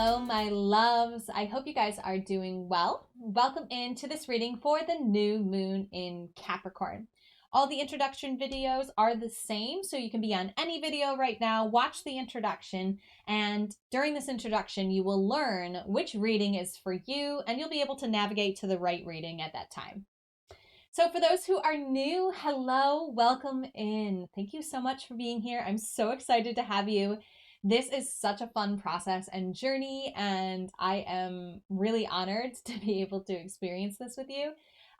Hello, my loves. I hope you guys are doing well. Welcome into this reading for the new moon in Capricorn. All the introduction videos are the same, so you can be on any video right now, watch the introduction, and during this introduction, you will learn which reading is for you, and you'll be able to navigate to the right reading at that time. So for those who are new, hello, welcome in. Thank you so much for being here. I'm so excited to have you. This is such a fun process and journey, and I am really honored to be able to experience this with you.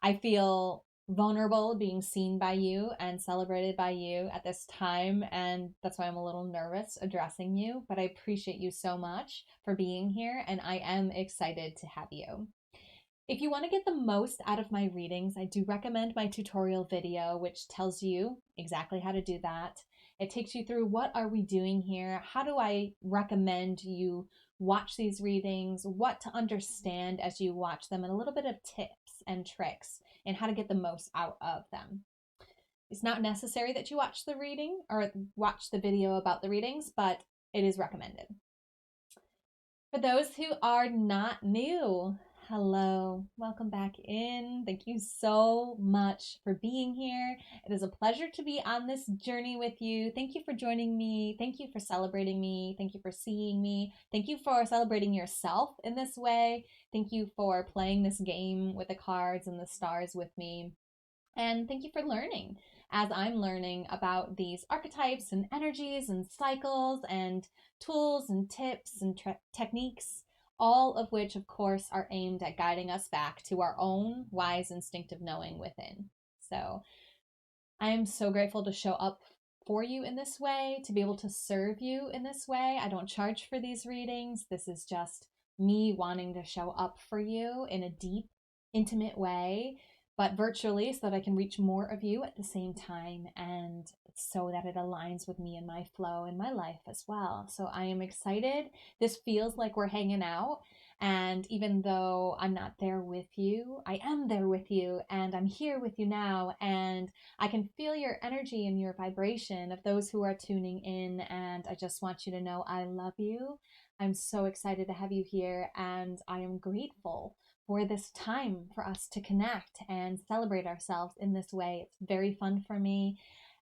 I feel vulnerable being seen by you and celebrated by you at this time, and that's why I'm a little nervous addressing you, but I appreciate you so much for being here, and I am excited to have you. If you want to get the most out of my readings, I do recommend my tutorial video, which tells you exactly how to do that. It takes you through what are we doing here, how do I recommend you watch these readings, what to understand as you watch them, and a little bit of tips and tricks and how to get the most out of them. It's not necessary that you watch the reading or watch the video about the readings, but it is recommended. For those who are not new, hello, welcome back in. Thank you so much for being here. It is a pleasure to be on this journey with you. Thank you for joining me. Thank you for celebrating me. Thank you for seeing me. Thank you for celebrating yourself in this way. Thank you for playing this game with the cards and the stars with me. And thank you for learning as I'm learning about these archetypes and energies and cycles and tools and tips and techniques, all of which, of course, are aimed at guiding us back to our own wise instinctive knowing within. So I am so grateful to show up for you in this way, to be able to serve you in this way. I don't charge for these readings. This is just me wanting to show up for you in a deep, intimate way, but virtually, so that I can reach more of you at the same time, and so that it aligns with me and my flow in my life as well. So I am excited. This feels like we're hanging out, and even though I'm not there with you, I am there with you, and I'm here with you now, and I can feel your energy and your vibration of those who are tuning in, and I just want you to know I love you. I'm so excited to have you here, and I am grateful for this time for us to connect and celebrate ourselves in this way. It's very fun for me.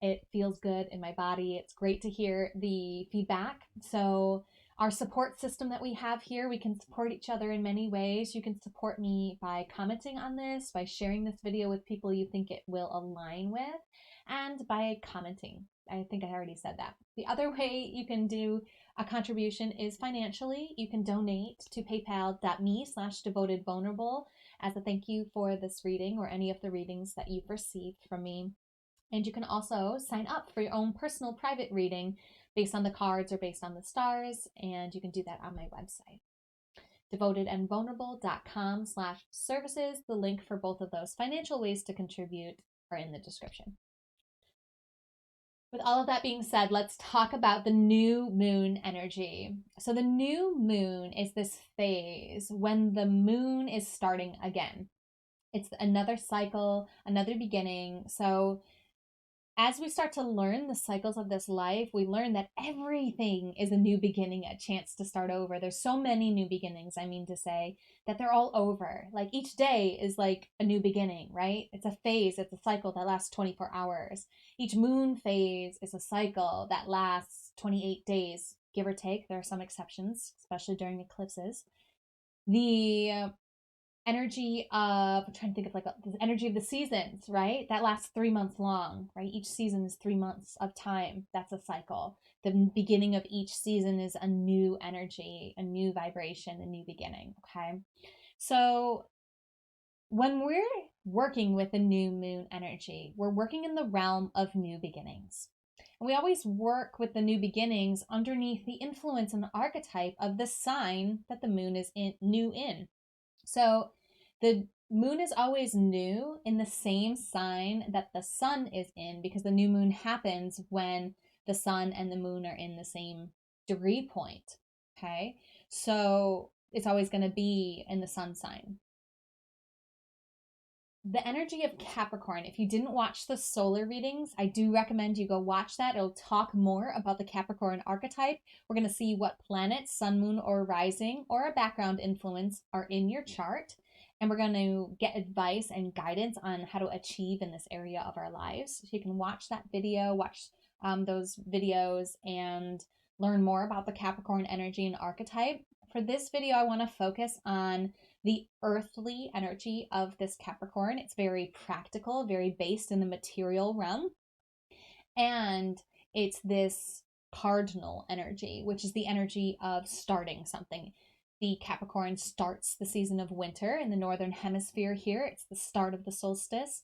It feels good in my body. It's great to hear the feedback. So our support system that we have here, we can support each other in many ways. You can support me by commenting on this, by sharing this video with people you think it will align with, and by commenting. I think I already said that. The other way you can do a contribution is financially. You can donate to paypal.me/devotedvulnerable as a thank you for this reading or any of the readings that you've received from me. And you can also sign up for your own personal private reading based on the cards or based on the stars, and you can do that on my website, devotedandvulnerable.com/services. The link for both of those financial ways to contribute are in the description. With all of that being said, let's talk about the new moon energy. So the new moon is this phase when the moon is starting again. It's another cycle, another beginning. So as we start to learn the cycles of this life, we learn that everything is a new beginning, a chance to start over. There's so many new beginnings, I mean to say, that they're all over. Like each day is like a new beginning, right? It's a phase, it's a cycle that lasts 24 hours. Each moon phase is a cycle that lasts 28 days, give or take. There are some exceptions, especially during eclipses. The energy of, I'm trying to think of the energy of the seasons, right? That lasts 3 months long, right? Each season is 3 months of time. That's a cycle. The beginning of each season is a new energy, a new vibration, a new beginning, okay? So when we're working with a new moon energy, we're working in the realm of new beginnings. And we always work with the new beginnings underneath the influence and the archetype of the sign that the moon is new in. So the moon is always new in the same sign that the sun is in, because the new moon happens when the sun and the moon are in the same degree point. Okay. So it's always going to be in the sun sign. The energy of Capricorn. If you didn't watch the solar readings, I do recommend you go watch that. It'll talk more about the Capricorn archetype. We're going to see what planets, sun, moon, or rising, or a background influence are in your chart. And we're going to get advice and guidance on how to achieve in this area of our lives. So you can watch that video, watch those videos, and learn more about the Capricorn energy and archetype. For this video, I want to focus on the earthly energy of this Capricorn. It's very practical, very based in the material realm. And it's this cardinal energy, which is the energy of starting something. The Capricorn starts the season of winter in the northern hemisphere here. It's the start of the solstice.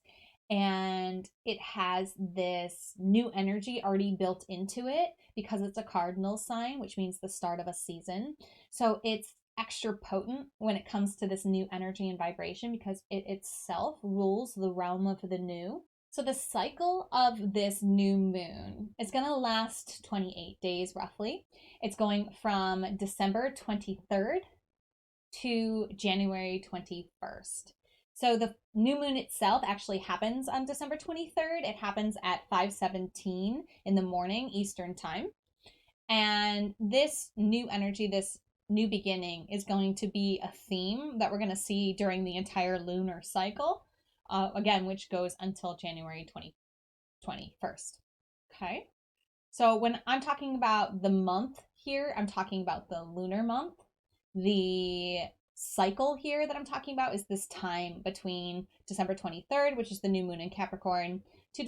And it has this new energy already built into it because it's a cardinal sign, which means the start of a season. So it's extra potent when it comes to this new energy and vibration because it itself rules the realm of the new. So the cycle of this new moon is going to last 28 days roughly. It's going from December 23rd to January 21st. So the new moon itself actually happens on December 23rd. It happens at 5:17 in the morning Eastern time. And this new energy, this new beginning is going to be a theme that we're going to see during the entire lunar cycle, again, which goes until January 21st. Okay. So when I'm talking about the month here, I'm talking about the lunar month. The cycle here that I'm talking about is this time between December 23rd, which is the new moon in Capricorn, to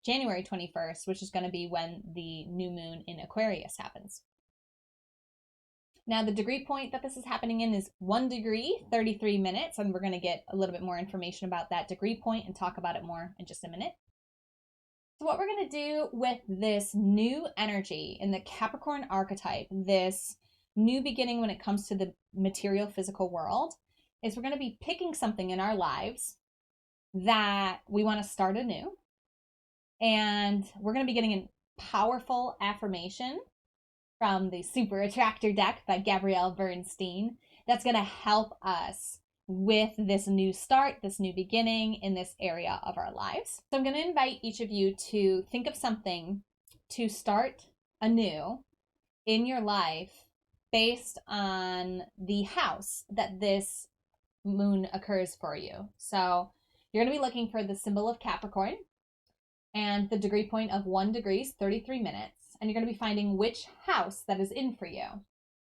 January 21st, which is going to be when the new moon in Aquarius happens. Now, the degree point that this is happening in is 1 degree, 33 minutes, and we're going to get a little bit more information about that degree point and talk about it more in just a minute. So what we're going to do with this new energy in the Capricorn archetype, this new beginning when it comes to the material physical world, is we're going to be picking something in our lives that we want to start anew. And we're going to be getting a powerful affirmation from the Super Attractor deck by Gabrielle Bernstein that's going to help us with this new start, this new beginning in this area of our lives. So I'm going to invite each of you to think of something to start anew in your life based on the house that this moon occurs for you. So you're going to be looking for the symbol of Capricorn and the degree point of 1 degree, 33 minutes. And you're going to be finding which house that is in for you.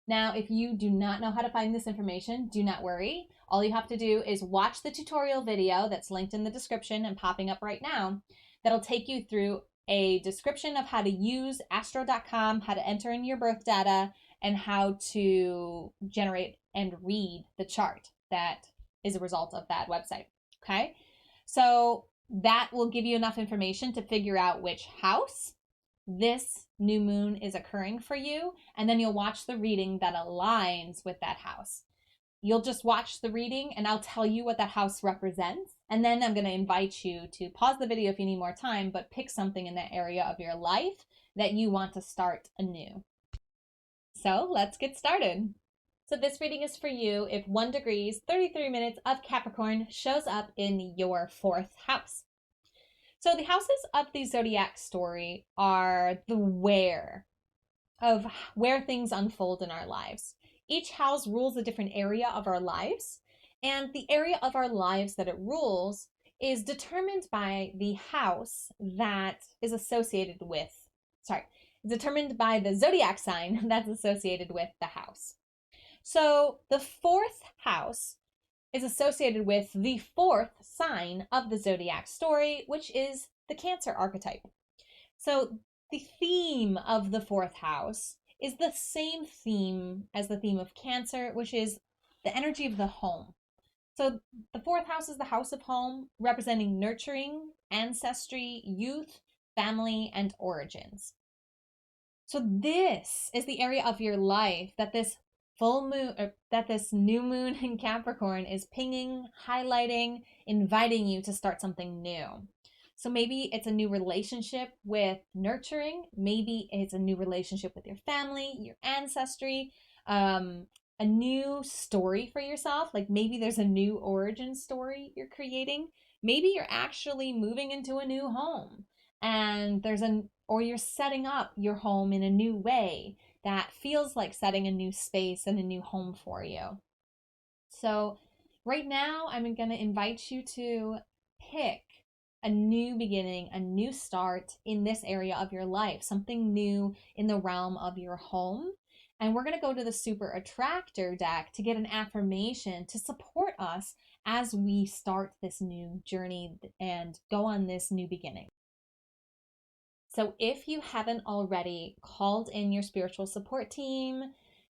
Now, if you do not know how to find this information, do not worry. All you have to do is watch the tutorial video that's linked in the description and popping up right now. That'll take you through a description of how to use astro.com, how to enter in your birth data, and how to generate and read the chart that is a result of that website. Okay? So that will give you enough information to figure out which house this new moon is occurring for you, and then you'll watch the reading that aligns with that house. You'll just watch the reading and I'll tell you what that house represents, and then I'm going to invite you to pause the video if you need more time, but pick something in that area of your life that you want to start anew. So let's get started. So this reading is for you if 1 degree, 33 minutes of Capricorn shows up in your 4th house. So the houses of the zodiac story are the where of where things unfold in our lives. Each house rules a different area of our lives, and the area of our lives that it rules is determined by the house that is associated with, determined by the zodiac sign that's associated with the house. So the 4th house is associated with the 4th sign of the zodiac story, which is the Cancer archetype. So the theme of the 4th house is the same theme as the theme of Cancer, which is the energy of the home. So the 4th house is the house of home, representing nurturing, ancestry, youth, family, and origins. So this is the area of your life that this full moon, or that this new moon in Capricorn is pinging, highlighting, inviting you to start something new. So maybe it's a new relationship with nurturing. Maybe it's a new relationship with your family, your ancestry, a a new story for yourself. Like maybe there's a new origin story you're creating. Maybe you're actually moving into a new home and or you're setting up your home in a new way that feels like setting a new space and a new home for you. So right now, I'm going to invite you to pick a new beginning, a new start in this area of your life, something new in the realm of your home. And we're going to go to the Super Attractor deck to get an affirmation to support us as we start this new journey and go on this new beginning. So if you haven't already called in your spiritual support team,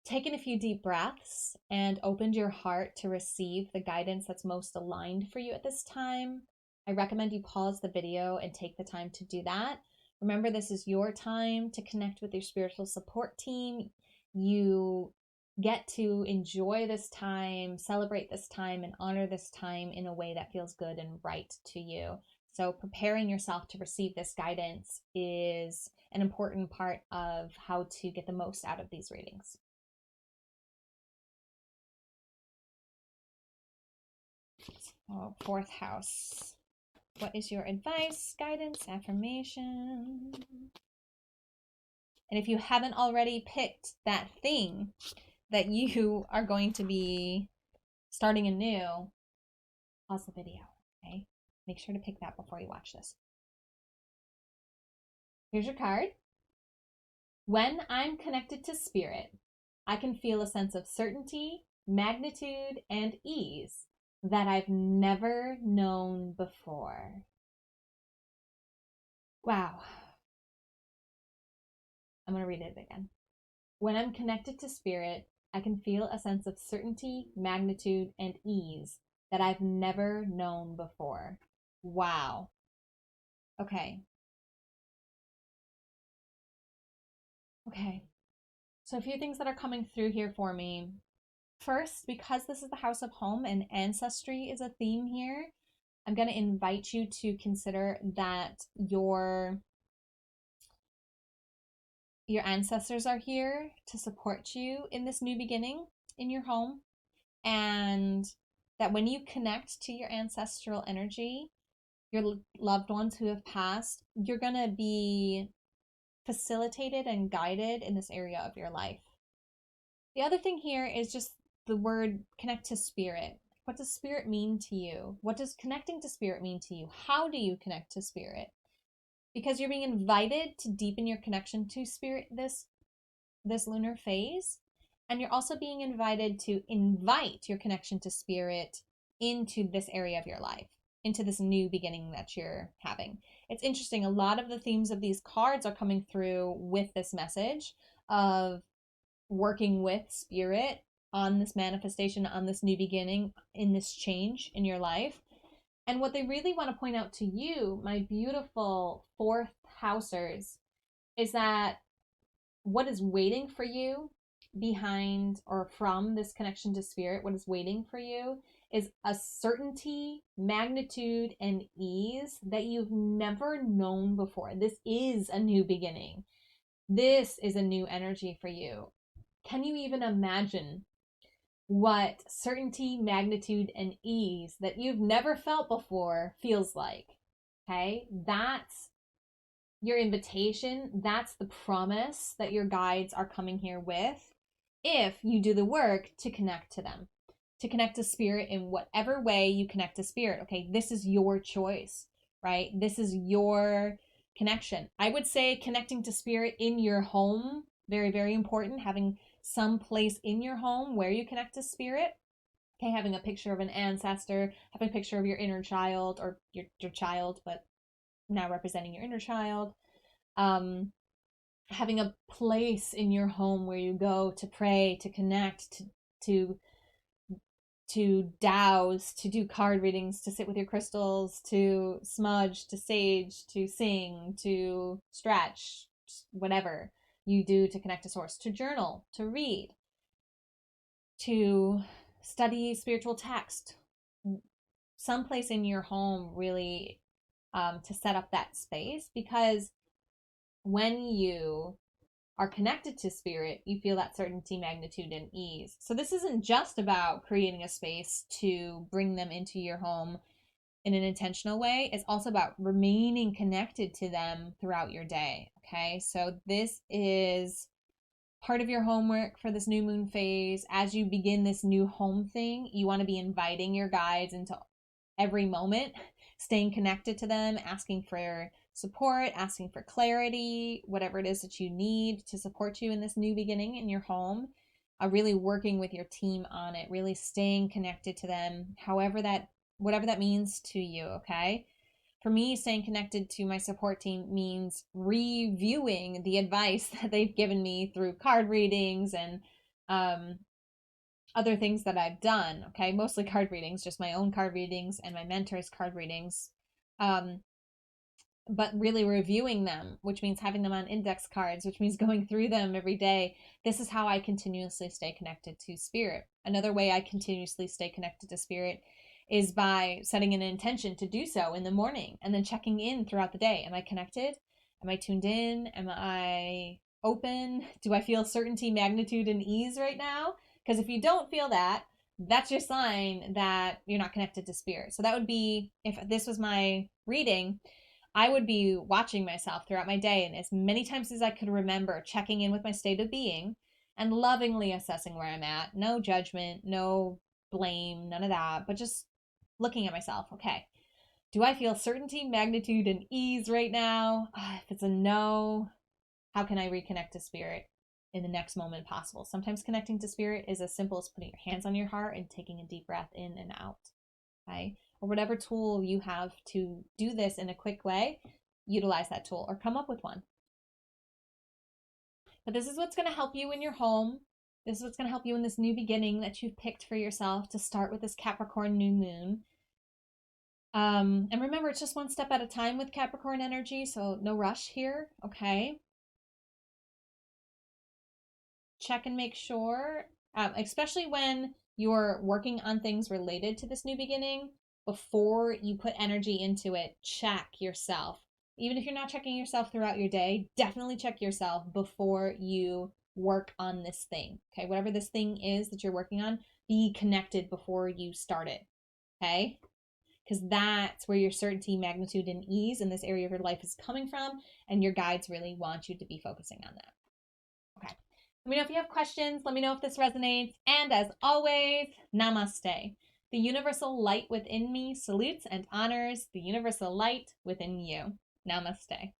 taken a few deep breaths, and opened your heart to receive the guidance that's most aligned for you at this time, I recommend you pause the video and take the time to do that. Remember, this is your time to connect with your spiritual support team. You get to enjoy this time, celebrate this time, and honor this time in a way that feels good and right to you. So preparing yourself to receive this guidance is an important part of how to get the most out of these readings. Oh, fourth house. What is your advice, guidance, affirmation? And if you haven't already picked that thing that you are going to be starting anew, pause the video, okay? Make sure to pick that before you watch this. Here's your card. When I'm connected to spirit, I can feel a sense of certainty, magnitude, and ease that I've never known before. Wow. I'm going to read it again. When I'm connected to spirit, I can feel a sense of certainty, magnitude, and ease that I've never known before. Wow. Okay. Okay. So a few things that are coming through here for me. First, because this is the house of home and ancestry is a theme here, I'm going to invite you to consider that your ancestors are here to support you in this new beginning in your home, and that when you connect to your ancestral energy, your loved ones who have passed, you're going to be facilitated and guided in this area of your life. The other thing here is just the word connect to spirit. What does spirit mean to you? What does connecting to spirit mean to you? How do you connect to spirit? Because you're being invited to deepen your connection to spirit this lunar phase, and you're also being invited to invite your connection to spirit into this area of your life, into this new beginning that you're having. It's interesting, a lot of the themes of these cards are coming through with this message of working with spirit on this manifestation, on this new beginning, in this change in your life. And what they really want to point out to you, my beautiful fourth housers, is that what is waiting for you behind or from this connection to spirit, what is waiting for you is a certainty, magnitude, and ease that you've never known before. This is a new beginning. This is a new energy for you. Can you even imagine what certainty, magnitude, and ease that you've never felt before feels like? Okay, that's your invitation. That's the promise that your guides are coming here with if you do the work to connect to them, to connect to spirit in whatever way you connect to spirit. Okay, this is your choice, right? This is your connection. I would say connecting to spirit in your home, very, very important. Having some place in your home where you connect to spirit. Okay, having a picture of an ancestor, having a picture of your inner child or your child, but now representing your inner child. Having a place in your home where you go to pray, to connect, to douse, to do card readings, to sit with your crystals, to smudge, to sage, to sing, to stretch, whatever you do to connect to source, to journal, to read, to study spiritual text. Someplace in your home really to set up that space, because when you are connected to spirit, you feel that certainty, magnitude, and ease. So this isn't just about creating a space to bring them into your home in an intentional way. It's also about remaining connected to them throughout your day. Okay, so this is part of your homework for this new moon phase. As you begin this new home thing, you want to be inviting your guides into every moment, staying connected to them, asking for support, asking for clarity, whatever it is that you need to support you in this new beginning in your home. Really working with your team on it, really staying connected to them, whatever that means to you, okay? For me, staying connected to my support team means reviewing the advice that they've given me through card readings and other things that I've done, okay? Mostly card readings, just my own card readings and my mentor's card readings. But really reviewing them, which means having them on index cards, which means going through them every day. This is how I continuously stay connected to spirit. Another way I continuously stay connected to spirit is by setting an intention to do so in the morning and then checking in throughout the day. Am I connected? Am I tuned in? Am I open? Do I feel certainty, magnitude, and ease right now? Because if you don't feel that, that's your sign that you're not connected to spirit. So that would be, if this was my reading, I would be watching myself throughout my day and as many times as I could remember, checking in with my state of being and lovingly assessing where I'm at. No judgment, no blame, none of that, but just looking at myself. Okay, do I feel certainty, magnitude, and ease right now? If it's a no, how can I reconnect to spirit in the next moment possible? Sometimes connecting to spirit is as simple as putting your hands on your heart and taking a deep breath in and out. Okay? Or whatever tool you have to do this in a quick way, utilize that tool or come up with one. But this is what's going to help you in your home. This is what's going to help you in this new beginning that you've picked for yourself to start with this Capricorn new moon. And remember, it's just one step at a time with Capricorn energy, so no rush here, okay? Check and make sure, especially when you're working on things related to this new beginning, before you put energy into it, check yourself. Even if you're not checking yourself throughout your day, definitely check yourself before you work on this thing, okay? Whatever this thing is that you're working on, be connected before you start it, okay? Because that's where your certainty, magnitude, and ease in this area of your life is coming from, and your guides really want you to be focusing on that. Okay. Let me know if you have questions. Let me know if this resonates. And as always, namaste. The universal light within me salutes and honors the universal light within you. Namaste.